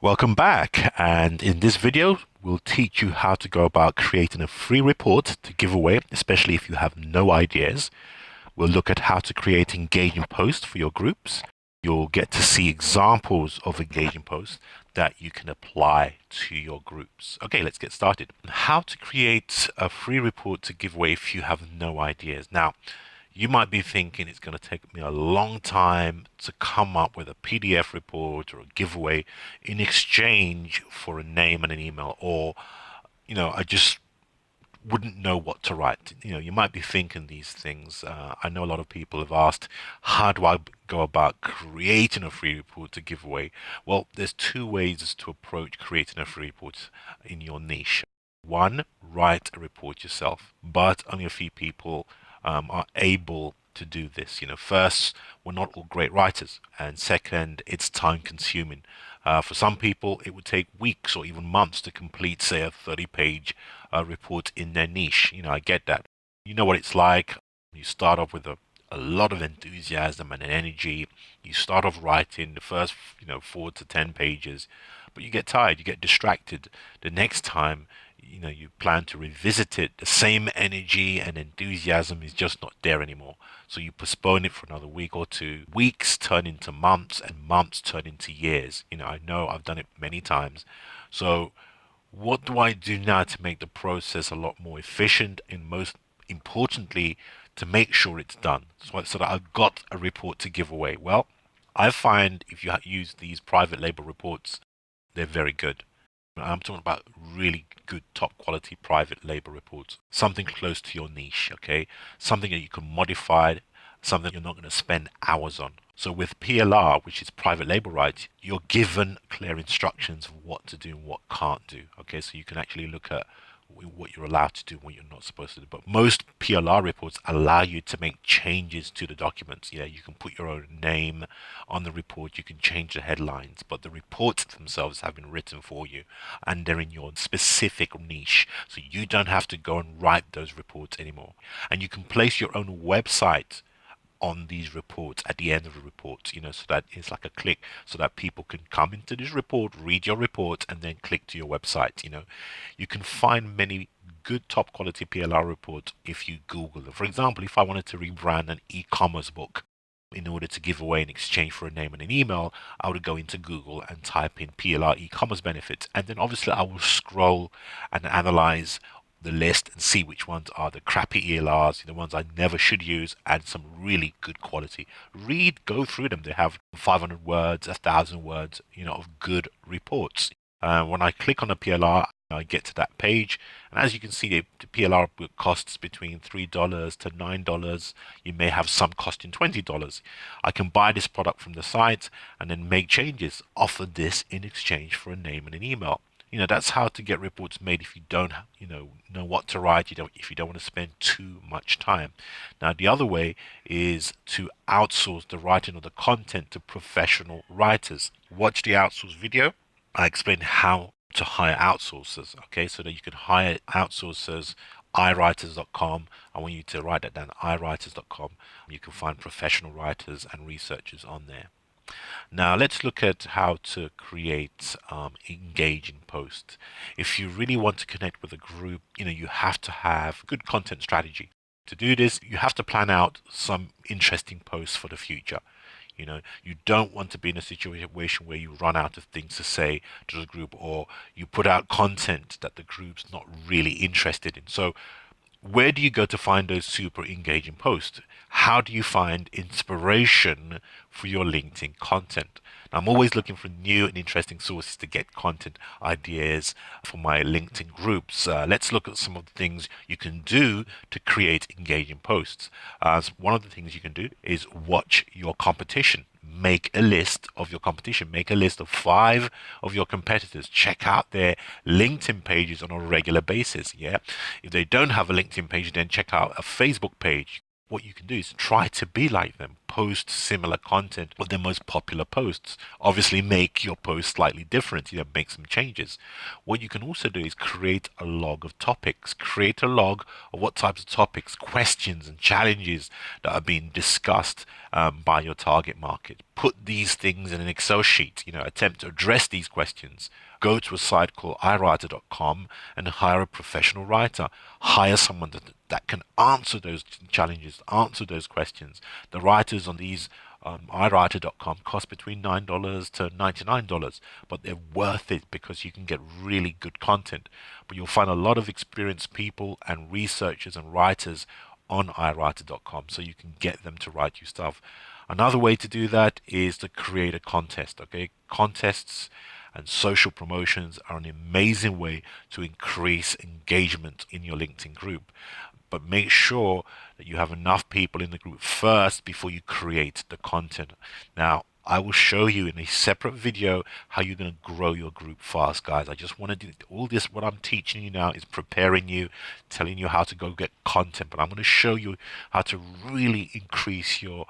Welcome back, and in this video we'll teach you how to go about creating a free report to give away, especially if you have no ideas. We'll look at how to create engaging posts for your groups. You'll get to see examples of engaging posts that you can apply to your groups. Okay, let's get started. How to create a free report to give away if you have no ideas. Now, you might be thinking it's going to take me a long time to come up with a PDF report or a giveaway in exchange for a name and an email, or, I just wouldn't know what to write. You might be thinking these things. I know a lot of people have asked, how do I go about creating a free report to give away? Well, there's two ways to approach creating a free report in your niche. One, write a report yourself, but only a few people are able to do this. First, we're not all great writers, and second, it's time consuming. For some people, it would take weeks or even months to complete, say, a 30-page report in their niche. I get that. You know what it's like. You start off with a lot of enthusiasm and energy. You start off writing the first, 4 to 10 pages, but you get tired, you get distracted. The next time, you plan to revisit it, the same energy and enthusiasm is just not there anymore. So you postpone it for another week or two. Weeks turn into months and months turn into years. I know I've done it many times. So what do I do now to make the process a lot more efficient and most importantly, to make sure it's done so that I've got a report to give away? Well, I find if you use these private label reports, they're very good. I'm talking about really good top quality private label reports, something close to your niche, okay? Something that you can modify, something you're not going to spend hours on. So with PLR, which is private label rights, you're given clear instructions of what to do and what can't do, okay? So you can actually look at what you're allowed to do, what you're not supposed to do. But most PLR reports allow you to make changes to the documents. You can put your own name on the report, you can change the headlines, but the reports themselves have been written for you and they're in your specific niche. So you don't have to go and write those reports anymore. And you can place your own website on these reports at the end of the report, so that it's like a click so that people can come into this report, read your report, and then click to your website. You can find many good top quality PLR reports if you Google them. For example, if I wanted to rebrand an e-commerce book in order to give away in exchange for a name and an email, I would go into Google and type in PLR e-commerce benefits, and then obviously I will scroll and analyze the list and see which ones are the crappy ELRs, the ones I never should use, and some really good quality. Go through them. They have 500 words, 1,000 words, of good reports. When I click on a PLR, I get to that page, and as you can see, the PLR book costs between $3 to $9. You may have some costing $20. I can buy this product from the site and then make changes, offer this in exchange for a name and an email. That's how to get reports made if you don't, know what to write, if you don't want to spend too much time. Now, the other way is to outsource the writing of the content to professional writers. Watch the outsource video. I explain how to hire outsourcers, okay, so that you can hire outsourcers, iWriters.com. I want you to write that down, iWriters.com. You can find professional writers and researchers on there. Now let's look at how to create engaging posts. If you really want to connect with a group, you have to have good content strategy. To do this, you have to plan out some interesting posts for the future. You don't want to be in a situation where you run out of things to say to the group, or you put out content that the group's not really interested in. So where do you go to find those super engaging posts? How do you find inspiration for your LinkedIn content? Now, I'm always looking for new and interesting sources to get content ideas for my LinkedIn groups. Let's look at some of the things you can do to create engaging posts. So one of the things you can do is watch your competition. Make a list of your competition. Make a list of 5 of your competitors. Check out their LinkedIn pages on a regular basis. Yeah. If they don't have a LinkedIn page, then check out a Facebook page. What you can do is try to be like them. Post similar content with their most popular posts. Obviously, make your post slightly different. Make some changes. What you can also do is create a log of topics. Create a log of what types of topics, questions, and challenges that are being discussed by your target market. Put these things in an Excel sheet, attempt to address these questions. Go to a site called iWriter.com and hire a professional writer. Hire someone that can answer those challenges, answer those questions. The writers on these iWriter.com cost between $9 to $99, but they're worth it because you can get really good content. But you'll find a lot of experienced people and researchers and writers on iWriter.com, so you can get them to write you stuff. Another way to do that is to create a contest. Okay, contests and social promotions are an amazing way to increase engagement in your LinkedIn group. But make sure that you have enough people in the group first before you create the content. Now, I will show you in a separate video how you're going to grow your group fast, guys. I just want to do all this. What I'm teaching you now is preparing you, telling you how to go get content. But I'm going to show you how to really increase your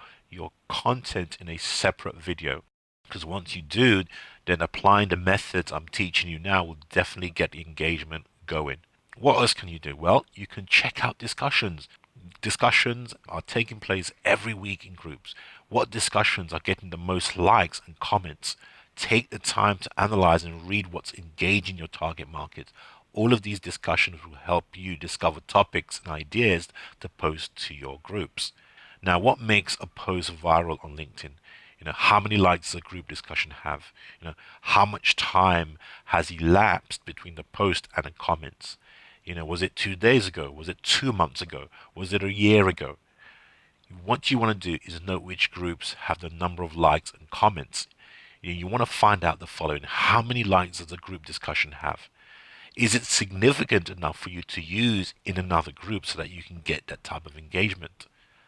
content in a separate video. Because once you do, then applying the methods I'm teaching you now will definitely get the engagement going. What else can you do? Well, you can check out discussions. Discussions are taking place every week in groups. What discussions are getting the most likes and comments? Take the time to analyze and read what's engaging your target market. All of these discussions will help you discover topics and ideas to post to your groups. Now, what makes a post viral on LinkedIn? How many likes does a group discussion have? How much time has elapsed between the post and the comments? Was it 2 days ago? Was it 2 months ago? Was it a year ago? What you want to do is note which groups have the number of likes and comments. You want to find out the following. How many likes does a group discussion have? Is it significant enough for you to use in another group so that you can get that type of engagement?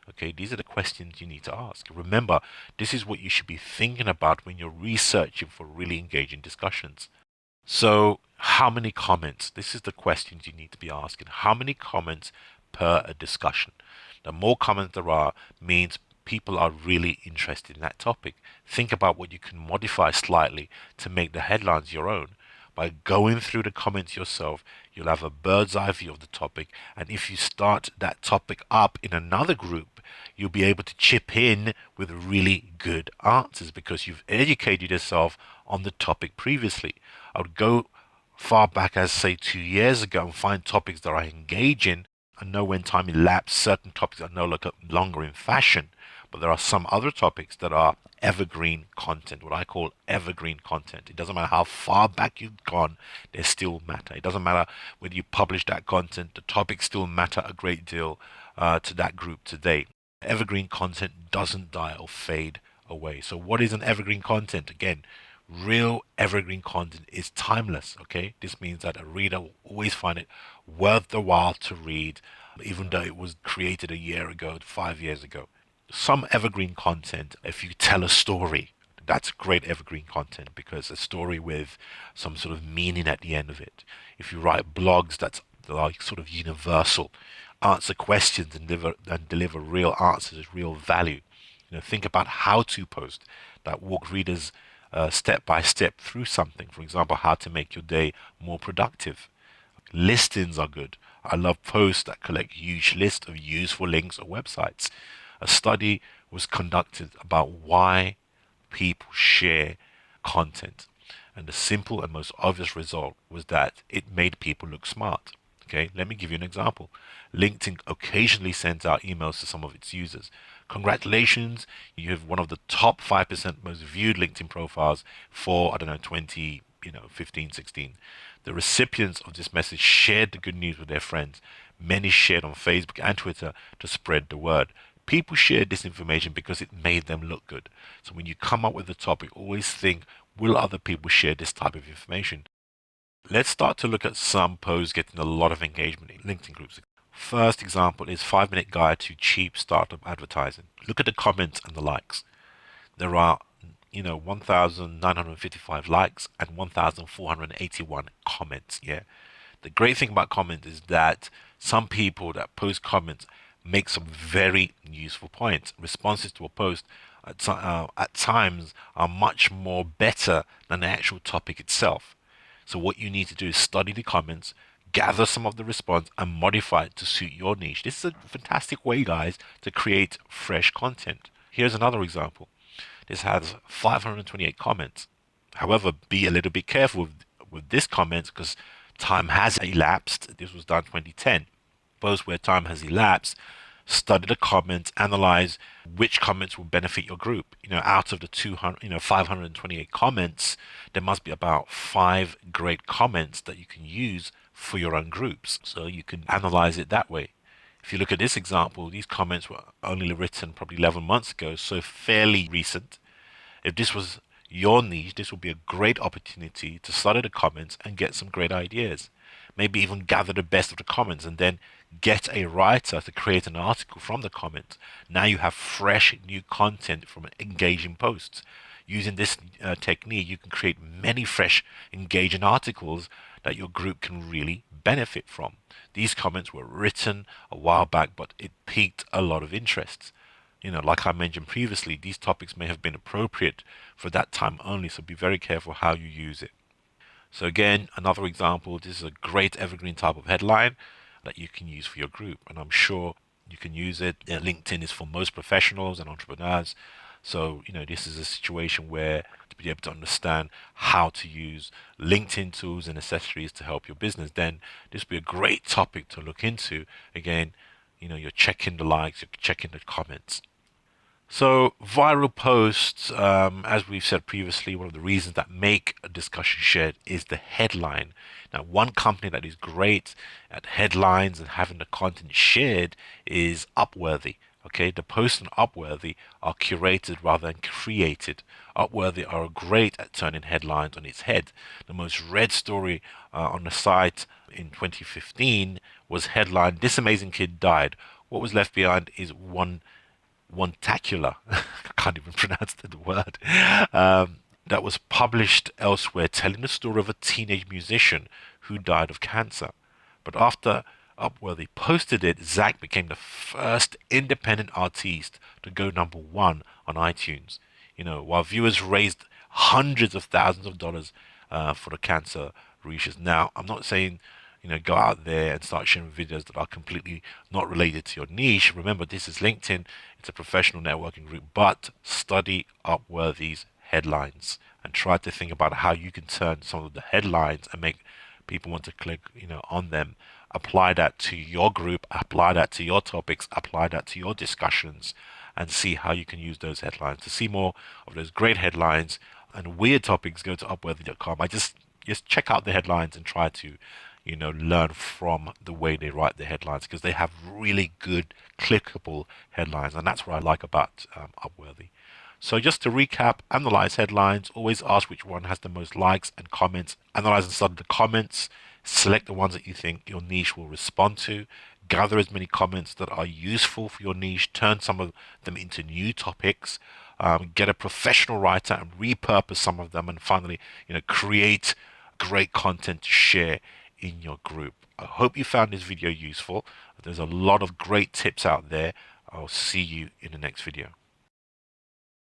Okay, these are the questions you need to ask. Remember, this is what you should be thinking about when you're researching for really engaging discussions. So, how many comments? This is the questions you need to be asking. How many comments per a discussion? The more comments there are means people are really interested in that topic. Think about what you can modify slightly to make the headlines your own. By going through the comments yourself, you'll have a bird's eye view of the topic. And if you start that topic up in another group, you'll be able to chip in with really good answers because you've educated yourself on the topic previously. I would go far back as, say, 2 years ago and find topics that I engage in. I know when time elapsed, certain topics are no longer in fashion, but there are some other topics that are evergreen content, what I call evergreen content. It doesn't matter how far back you've gone, they still matter. It doesn't matter whether you publish that content, the topics still matter a great deal to that group today. Evergreen content doesn't die or fade away. So what is an evergreen content? Again, real evergreen content is timeless. Okay, this means that a reader will always find it worth the while to read, even though it was created a year ago, 5 years ago. Some evergreen content, if you tell a story, that's great evergreen content because a story with some sort of meaning at the end of it. If you write blogs that are like sort of universal, answer questions and deliver real answers, real value. Think about how to post that walk readers step by step through something. For example, how to make your day more productive. Listings are good. I love posts that collect huge lists of useful links or websites. A study was conducted about why people share content. And the simple and most obvious result was that it made people look smart. Okay, let me give you an example. LinkedIn occasionally sends out emails to some of its users. Congratulations, you have one of the top 5% most viewed LinkedIn profiles for, 15, 16. The recipients of this message shared the good news with their friends. Many shared on Facebook and Twitter to spread the word. People shared this information because it made them look good. So when you come up with a topic, always think, will other people share this type of information? Let's start to look at some posts getting a lot of engagement in LinkedIn groups. First example is 5-minute guide to cheap startup advertising. Look at the comments and the likes. There are 1,955 likes and 1,481 comments. Yeah. The great thing about comments is that some people that post comments make some very useful points. Responses to a post at times are much more better than the actual topic itself. So what you need to do is study the comments, gather some of the response and modify it to suit your niche. This is a fantastic way, guys, to create fresh content. Here's another example. This has 528 comments. However, be a little bit careful with this comment because time has elapsed. This was done 2010. Suppose where time has elapsed, study the comments, analyze which comments will benefit your group. Out of the 528 comments, there must be about 5 great comments that you can use for your own groups. So you can analyze it that way. If you look at this example, these comments were only written probably 11 months ago, so fairly recent. If this was your niche, this would be a great opportunity to study the comments and get some great ideas. Maybe even gather the best of the comments and then get a writer to create an article from the comments. Now you have fresh new content from engaging posts. Using this technique, you can create many fresh engaging articles that your group can really benefit from. These comments were written a while back, but it piqued a lot of interest. Like I mentioned previously, these topics may have been appropriate for that time only, so be very careful how you use it. So again, another example, this is a great evergreen type of headline that you can use for your group, and I'm sure you can use it. LinkedIn is for most professionals and entrepreneurs. So, this is a situation where to be able to understand how to use LinkedIn tools and accessories to help your business, then this would be a great topic to look into. Again, you're checking the likes, you're checking the comments. So viral posts, as we've said previously, one of the reasons that make a discussion shared is the headline. Now, one company that is great at headlines and having the content shared is Upworthy. Okay, the posts on Upworthy are curated rather than created. Upworthy are great at turning headlines on its head. The most read story on the site in 2015 was headline, "This amazing kid died. What was left behind is one tacular." I can't even pronounce the word. That was published elsewhere, telling the story of a teenage musician who died of cancer. But after Upworthy posted it, Zach became the first independent artist to go #1 on iTunes. While viewers raised hundreds of thousands of dollars for the cancer research. Now, I'm not saying go out there and start sharing videos that are completely not related to your niche. Remember, this is LinkedIn. It's a professional networking group, but study Upworthy's headlines and try to think about how you can turn some of the headlines and make people want to click, on them. Apply that to your group, apply that to your topics, apply that to your discussions, and see how you can use those headlines. To see more of those great headlines and weird topics, go to upworthy.com. I just check out the headlines and try to learn from the way they write the headlines, because they have really good clickable headlines, and that's what I like about Upworthy. So just to recap, analyze headlines, always ask which one has the most likes and comments, analyze and study the comments, select the ones that you think your niche will respond to, gather as many comments that are useful for your niche, turn some of them into new topics, get a professional writer and repurpose some of them, and finally, create great content to share in your group. I hope you found this video useful. There's a lot of great tips out there. I'll see you in the next video.